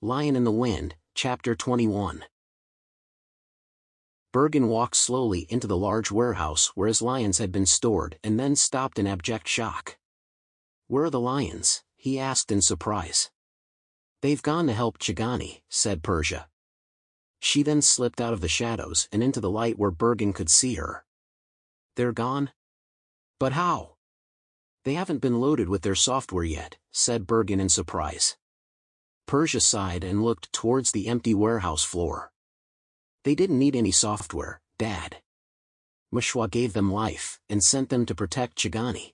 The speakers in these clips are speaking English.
Lion in the Wind, Chapter 21. Bergen walked slowly into the large warehouse where his lions had been stored and then stopped in abject shock. "Where are the lions?" he asked in surprise. "They've gone to help Chigani," said Persia. She then slipped out of the shadows and into the light where Bergen could see her. "They're gone? But how?" "They haven't been loaded with their software yet," said Bergen in surprise. Persia sighed and looked towards the empty warehouse floor. "They didn't need any software, Dad. Mishwa gave them life and sent them to protect Chigani."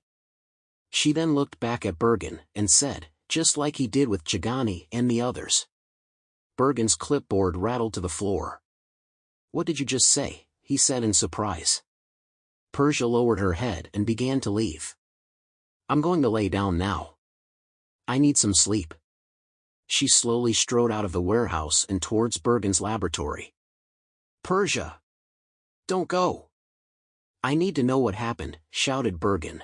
She then looked back at Bergen and said, "Just like he did with Chigani and the others." Bergen's clipboard rattled to the floor. "What did you just say?" he said in surprise. Persia lowered her head and began to leave. "I'm going to lay down now. I need some sleep." She slowly strode out of the warehouse and towards Bergen's laboratory. "Persia! Don't go! I need to know what happened," shouted Bergen.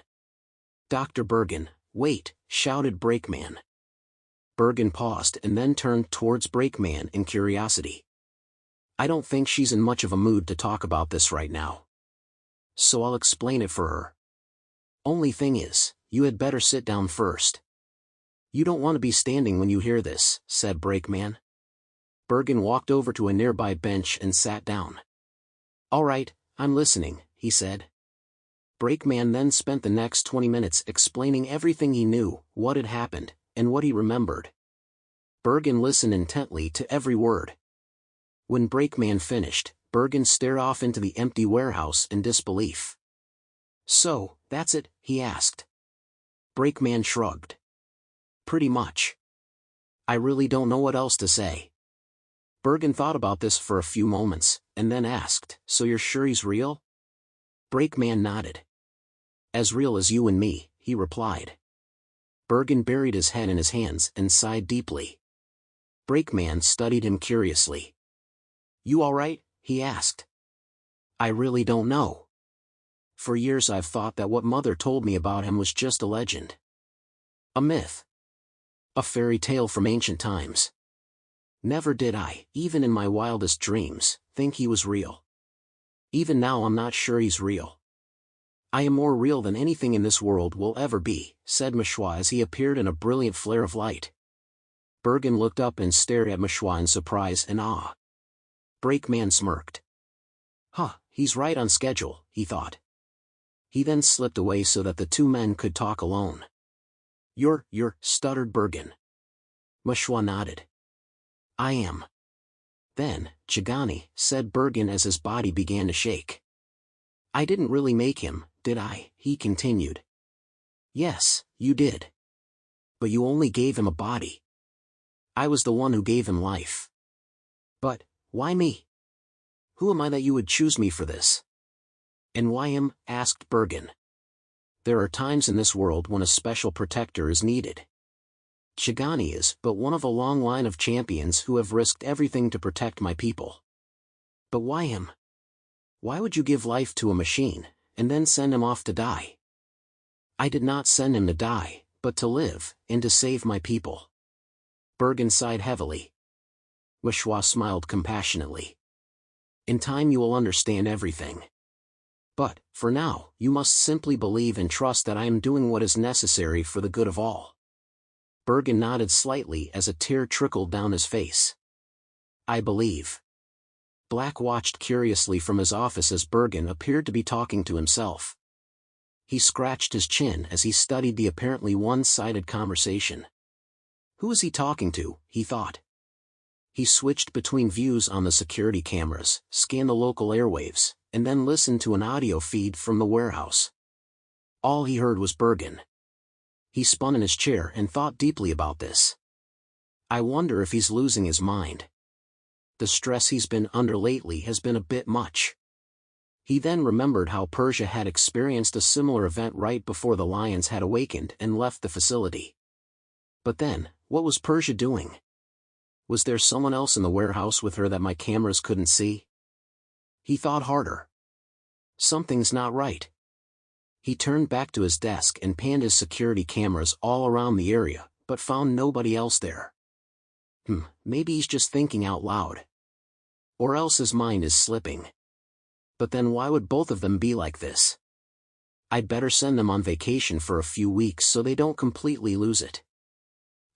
"Dr. Bergen, wait," shouted Brakeman. Bergen paused and then turned towards Brakeman in curiosity. "I don't think she's in much of a mood to talk about this right now. So I'll explain it for her. Only thing is, you had better sit down first." "You don't want to be standing when you hear this," said Brakeman. Bergen walked over to a nearby bench and sat down. "All right, I'm listening," he said. Brakeman then spent the next 20 minutes explaining everything he knew, what had happened, and what he remembered. Bergen listened intently to every word. When Brakeman finished, Bergen stared off into the empty warehouse in disbelief. "So, that's it?" he asked. Brakeman shrugged. "Pretty much. I really don't know what else to say." Bergen thought about this for a few moments, and then asked, "So you're sure he's real?" Brakeman nodded. "As real as you and me," he replied. Bergen buried his head in his hands and sighed deeply. Brakeman studied him curiously. "You all right?" he asked. "I really don't know. For years I've thought that what Mother told me about him was just a legend. A myth. A fairy tale from ancient times. Never did I, even in my wildest dreams, think he was real. Even now I'm not sure he's real. I am more real than anything in this world will ever be," said Mishwa as he appeared in a brilliant flare of light. Bergen looked up and stared at Mishwa in surprise and awe. Brakeman smirked. "Huh, he's right on schedule," he thought. He then slipped away so that the two men could talk alone. You're," stuttered Bergen. Mishwa nodded. "I am." "Then, Chigani," said Bergen as his body began to shake. "I didn't really make him, did I?" he continued. "Yes, you did. But you only gave him a body. I was the one who gave him life." "But, why me? Who am I that you would choose me for this?" "And why him?" asked Bergen. "There are times in this world when a special protector is needed. Chigani is but one of a long line of champions who have risked everything to protect my people." "But why him? Why would you give life to a machine, and then send him off to die?" "I did not send him to die, but to live, and to save my people." Bergen sighed heavily. Mishwa smiled compassionately. "In time you will understand everything. But, for now, you must simply believe and trust that I am doing what is necessary for the good of all." Bergen nodded slightly as a tear trickled down his face. "I believe." Black watched curiously from his office as Bergen appeared to be talking to himself. He scratched his chin as he studied the apparently one-sided conversation. Who is he talking to, he thought. He switched between views on the security cameras, scanned the local airwaves, and then listened to an audio feed from the warehouse. All he heard was Bergen. He spun in his chair and thought deeply about this. I wonder if he's losing his mind. The stress he's been under lately has been a bit much. He then remembered how Persia had experienced a similar event right before the lions had awakened and left the facility. But then, what was Persia doing? Was there someone else in the warehouse with her that my cameras couldn't see? He thought harder. Something's not right. He turned back to his desk and panned his security cameras all around the area, but found nobody else there. Maybe he's just thinking out loud. Or else his mind is slipping. But then why would both of them be like this? I'd better send them on vacation for a few weeks so they don't completely lose it.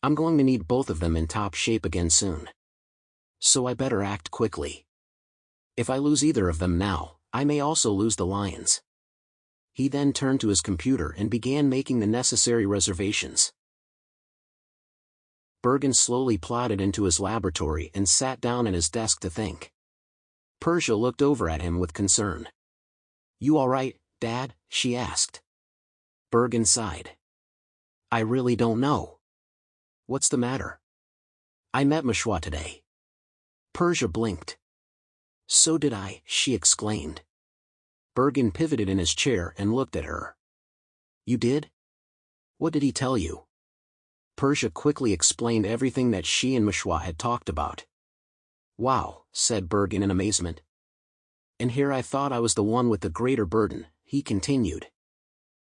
I'm going to need both of them in top shape again soon. So I better act quickly. If I lose either of them now, I may also lose the lions. He then turned to his computer and began making the necessary reservations. Bergen slowly plodded into his laboratory and sat down at his desk to think. Persia looked over at him with concern. "You all right, Dad?" she asked. Bergen sighed. "I really don't know. What's the matter?" "I met Mishwa today." Persia blinked. "So did I," she exclaimed. Bergen pivoted in his chair and looked at her. "You did? What did he tell you?" Persia quickly explained everything that she and Mishwa had talked about. "Wow," said Bergen in amazement. "And here I thought I was the one with the greater burden," he continued.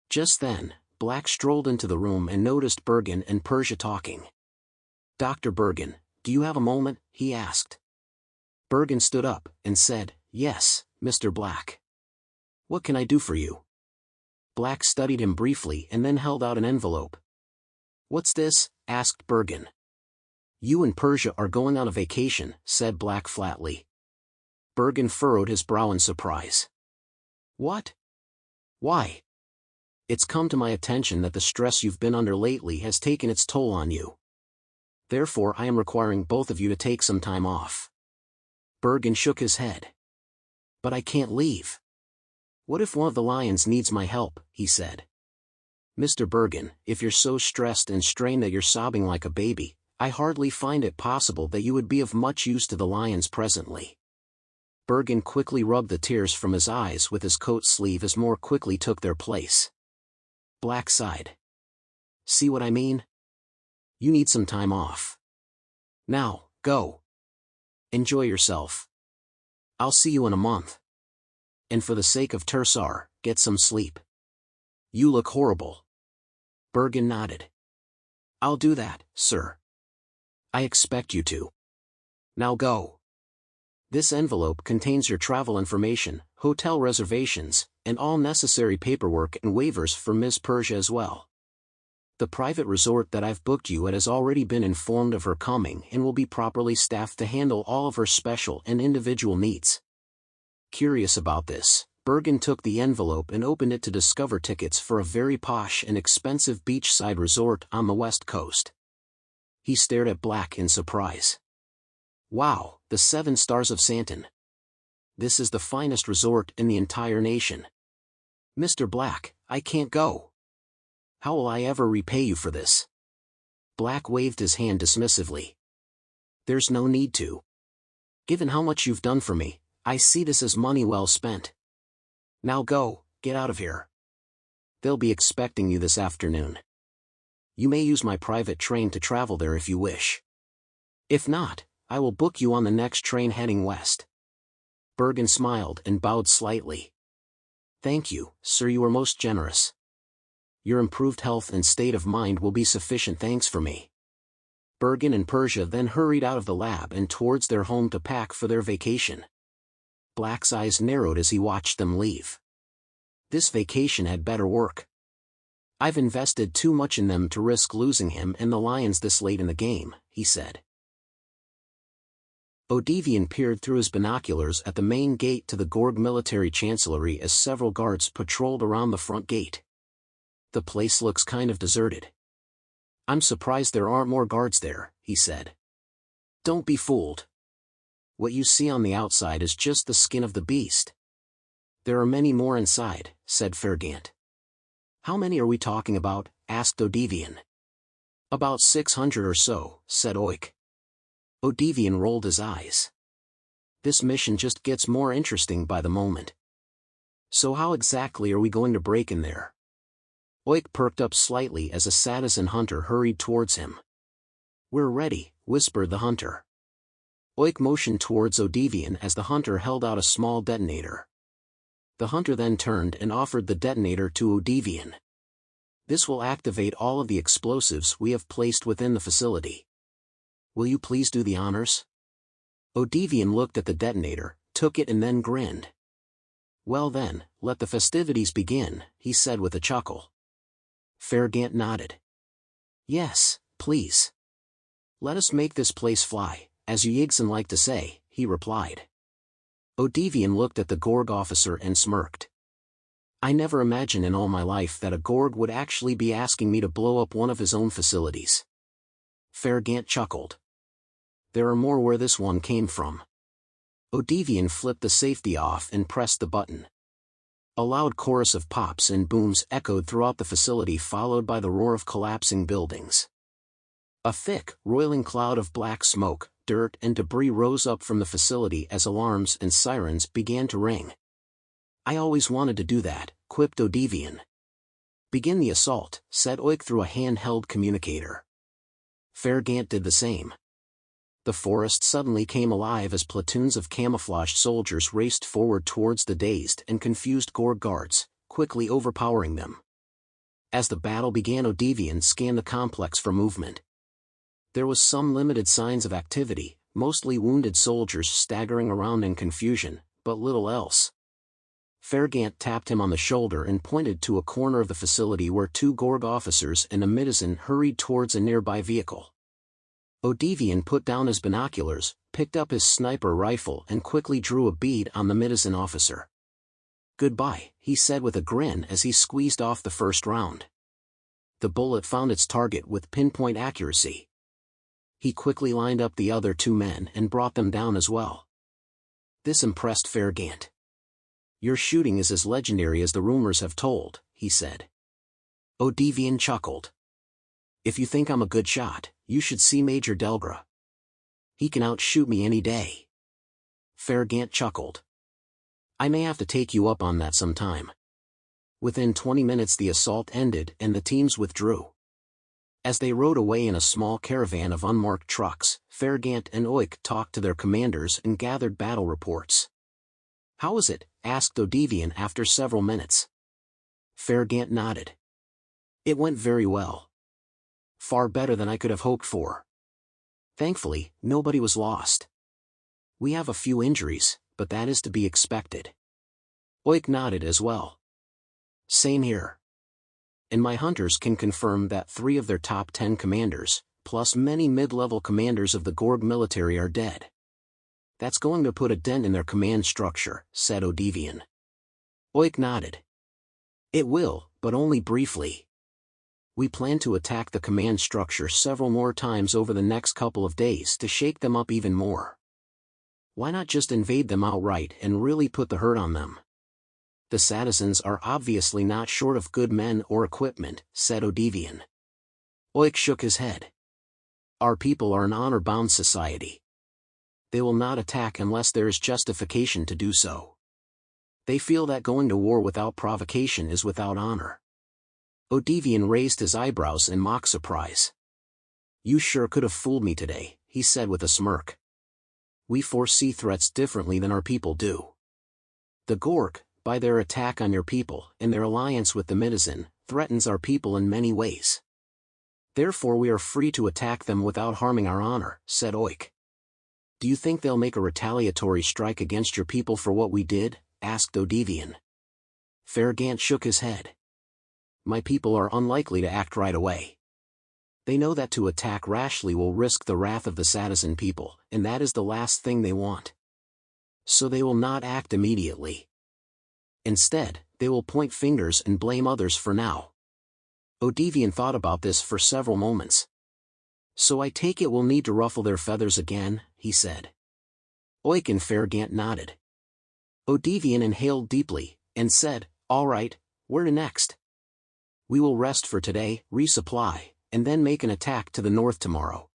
Just then, Black strolled into the room and noticed Bergen and Persia talking. "Dr. Bergen, do you have a moment?" he asked. Bergen stood up and said, "Yes, Mr. Black. What can I do for you?" Black studied him briefly and then held out an envelope. "What's this?" asked Bergen. "You and Persia are going on a vacation," said Black flatly. Bergen furrowed his brow in surprise. "What? Why?" "It's come to my attention that the stress you've been under lately has taken its toll on you. Therefore I am requiring both of you to take some time off." Bergen shook his head. "But I can't leave. What if one of the lions needs my help?" he said. "Mr. Bergen, if you're so stressed and strained that you're sobbing like a baby, I hardly find it possible that you would be of much use to the lions presently." Bergen quickly rubbed the tears from his eyes with his coat sleeve as more quickly took their place. Black sighed. "See what I mean? You need some time off. Now, go. Enjoy yourself. I'll see you in a month. And for the sake of Tursar, get some sleep. You look horrible." Bergen nodded. "I'll do that, sir. I expect you to. Now go. This envelope contains your travel information, hotel reservations, and all necessary paperwork and waivers for Ms. Persia as well. The private resort that I've booked you at has already been informed of her coming and will be properly staffed to handle all of her special and individual needs." Curious about this, Bergen took the envelope and opened it to discover tickets for a very posh and expensive beachside resort on the west coast. He stared at Black in surprise. "Wow, the 7 Stars of Santon. This is the finest resort in the entire nation. Mr. Black, I can't go. How will I ever repay you for this?" Black waved his hand dismissively. "There's no need to. Given how much you've done for me, I see this as money well spent. Now go, get out of here. They'll be expecting you this afternoon. You may use my private train to travel there if you wish. If not, I will book you on the next train heading west." Bergen smiled and bowed slightly. "Thank you, sir, you are most generous. Your improved health and state of mind will be sufficient thanks for me." Bergen and Persia then hurried out of the lab and towards their home to pack for their vacation. Black's eyes narrowed as he watched them leave. This vacation had better work. "I've invested too much in them to risk losing him and the lions this late in the game," he said. Odivian peered through his binoculars at the main gate to the Gorg military chancellery as several guards patrolled around the front gate. "The place looks kind of deserted. I'm surprised there aren't more guards there," he said. "Don't be fooled. What you see on the outside is just the skin of the beast. There are many more inside," said Fergant. "How many are we talking about?" asked Odivian. "About 600 or so," said Oik. Odivian rolled his eyes. "This mission just gets more interesting by the moment. So how exactly are we going to break in there?" Oik perked up slightly as a Sadasan hunter hurried towards him. "We're ready," whispered the hunter. Oik motioned towards Odivian as the hunter held out a small detonator. The hunter then turned and offered the detonator to Odivian. "This will activate all of the explosives we have placed within the facility. Will you please do the honors? Odivian looked at the detonator, took it and then grinned. Well then, let the festivities begin, he said with a chuckle. Fergant nodded. Yes, please. Let us make this place fly, as you Yigson like to say, he replied. Odivian looked at the Gorg officer and smirked. I never imagined in all my life that a Gorg would actually be asking me to blow up one of his own facilities. Fergant chuckled. There are more where this one came from. Odivian flipped the safety off and pressed the button. A loud chorus of pops and booms echoed throughout the facility, followed by the roar of collapsing buildings. A thick, roiling cloud of black smoke, dirt and debris rose up from the facility as alarms and sirens began to ring. I always wanted to do that, quipped Odivian. Begin the assault, said Oik through a handheld communicator. Fergant did the same. The forest suddenly came alive as platoons of camouflaged soldiers raced forward towards the dazed and confused Gorg guards, quickly overpowering them. As the battle began, Odivian scanned the complex for movement. There was some limited signs of activity, mostly wounded soldiers staggering around in confusion, but little else. Fergant tapped him on the shoulder and pointed to a corner of the facility where 2 Gorg officers and a Mitizen hurried towards a nearby vehicle. Odivian put down his binoculars, picked up his sniper rifle and quickly drew a bead on the Mitizen officer. Goodbye, he said with a grin as he squeezed off the first round. The bullet found its target with pinpoint accuracy. He quickly lined up the other 2 men and brought them down as well. This impressed Fergant. Your shooting is as legendary as the rumors have told, he said. Odivian chuckled. If you think I'm a good shot, you should see Major Delgra. He can outshoot me any day. Fergant chuckled. I may have to take you up on that sometime. Within 20 minutes the assault ended and the teams withdrew. As they rode away in a small caravan of unmarked trucks, Fergant and Oik talked to their commanders and gathered battle reports. How was it? Asked Odivian after several minutes. Fergant nodded. It went very well. Far better than I could have hoped for. Thankfully, nobody was lost. We have a few injuries, but that is to be expected. Oik nodded as well. Same here. And my hunters can confirm that 3 of their top 10 commanders, plus many mid-level commanders of the Gorg military are dead. That's going to put a dent in their command structure, said Odivian. Oik nodded. It will, but only briefly. We plan to attack the command structure several more times over the next couple of days to shake them up even more. Why not just invade them outright and really put the hurt on them? The Sadisans are obviously not short of good men or equipment, said Odivian. Oik shook his head. Our people are an honor-bound society. They will not attack unless there is justification to do so. They feel that going to war without provocation is without honor. Odivian raised his eyebrows in mock surprise. You sure could have fooled me today, he said with a smirk. We foresee threats differently than our people do. The Gorg, by their attack on your people and their alliance with the Mitizen, threatens our people in many ways. Therefore we are free to attack them without harming our honor, said Oik. Do you think they'll make a retaliatory strike against your people for what we did? Asked Odivian. Fergant shook his head. My people are unlikely to act right away. They know that to attack rashly will risk the wrath of the Sadison people, and that is the last thing they want. So they will not act immediately. Instead, they will point fingers and blame others for now. Odivian thought about this for several moments. So I take it we'll need to ruffle their feathers again, he said. Oik and Fergant nodded. Odivian inhaled deeply, and said, All right, where to next? We will rest for today, resupply, and then make an attack to the north tomorrow.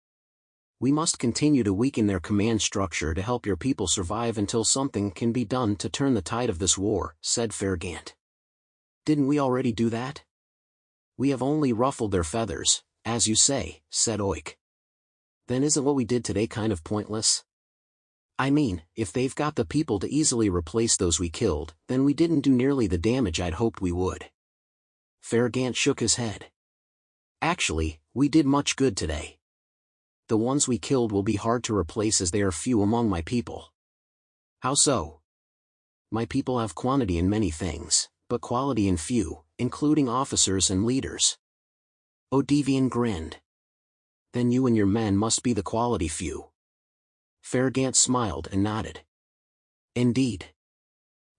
We must continue to weaken their command structure to help your people survive until something can be done to turn the tide of this war, said Fergant. Didn't we already do that? We have only ruffled their feathers, as you say, said Oik. Then isn't what we did today kind of pointless? I mean, if they've got the people to easily replace those we killed, then we didn't do nearly the damage I'd hoped we would. Fergant shook his head. Actually, we did much good today. The ones we killed will be hard to replace as they are few among my people. How so? My people have quantity in many things, but quality in few, including officers and leaders. Odivian grinned. Then you and your men must be the quality few. Fergant smiled and nodded. Indeed.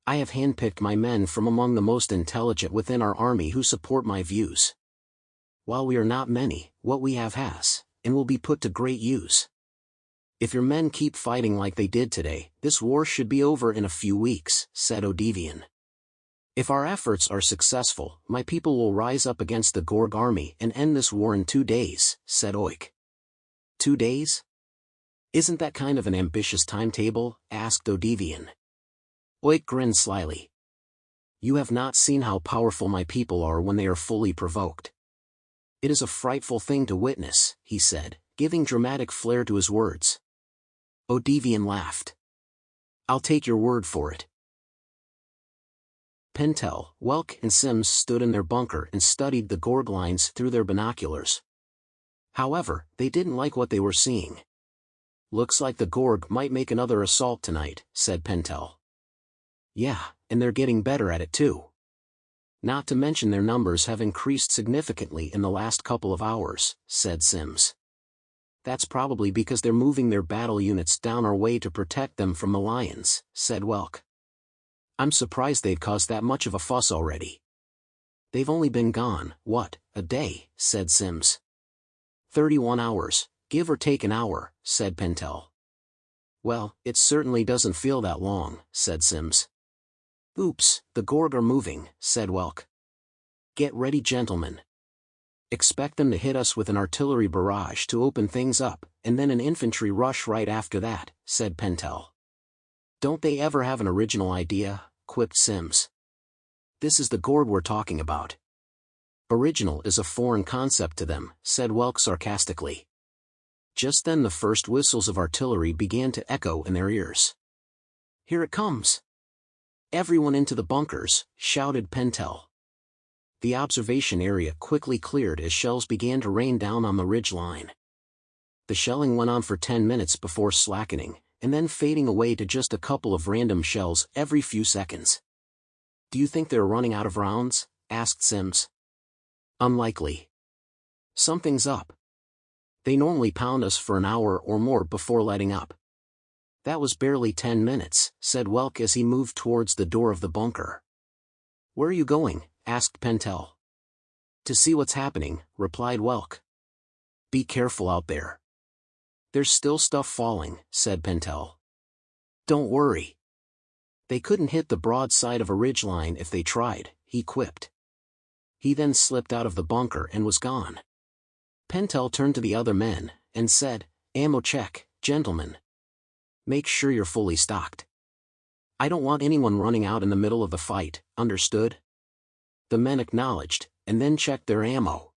I have handpicked my men from among the most intelligent within our army who support my views. While we are not many, what we have has, and will be put to great use. If your men keep fighting like they did today, this war should be over in a few weeks, said Odivian. If our efforts are successful, my people will rise up against the Gorg army and end this war in 2 days, said Oik. 2 days? Isn't that kind of an ambitious timetable? Asked Odivian. Oik grinned slyly. You have not seen how powerful my people are when they are fully provoked. It is a frightful thing to witness, he said, giving dramatic flair to his words. Odivian laughed. I'll take your word for it. Pentel, Welk and Sims stood in their bunker and studied the Gorg lines through their binoculars. However, they didn't like what they were seeing. Looks like the Gorg might make another assault tonight, said Pentel. Yeah, and they're getting better at it too. Not to mention their numbers have increased significantly in the last couple of hours, said Sims. That's probably because they're moving their battle units down our way to protect them from the lions, said Welk. I'm surprised they've caused that much of a fuss already. They've only been gone, what, a day, said Sims. 31 hours, give or take an hour, said Pentel. Well, it certainly doesn't feel that long, said Sims. Oops, the Gorg are moving, said Welk. Get ready, gentlemen. Expect them to hit us with an artillery barrage to open things up, and then an infantry rush right after that, said Pentel. Don't they ever have an original idea? Quipped Sims. This is the Gorg we're talking about. Original is a foreign concept to them, said Welk sarcastically. Just then the first whistles of artillery began to echo in their ears. Here it comes! Everyone into the bunkers, shouted Pentel. The observation area quickly cleared as shells began to rain down on the ridge line. The shelling went on for 10 minutes before slackening, and then fading away to just a couple of random shells every few seconds. Do you think they're running out of rounds? Asked Sims. Unlikely. Something's up. They normally pound us for an hour or more before letting up. That was barely 10 minutes, said Welk as he moved towards the door of the bunker. Where are you going? Asked Pentel. To see what's happening, replied Welk. Be careful out there. There's still stuff falling, said Pentel. Don't worry. They couldn't hit the broad side of a ridgeline if they tried, he quipped. He then slipped out of the bunker and was gone. Pentel turned to the other men, and said, Ammo check, gentlemen. Make sure you're fully stocked. I don't want anyone running out in the middle of the fight, understood? The men acknowledged, and then checked their ammo.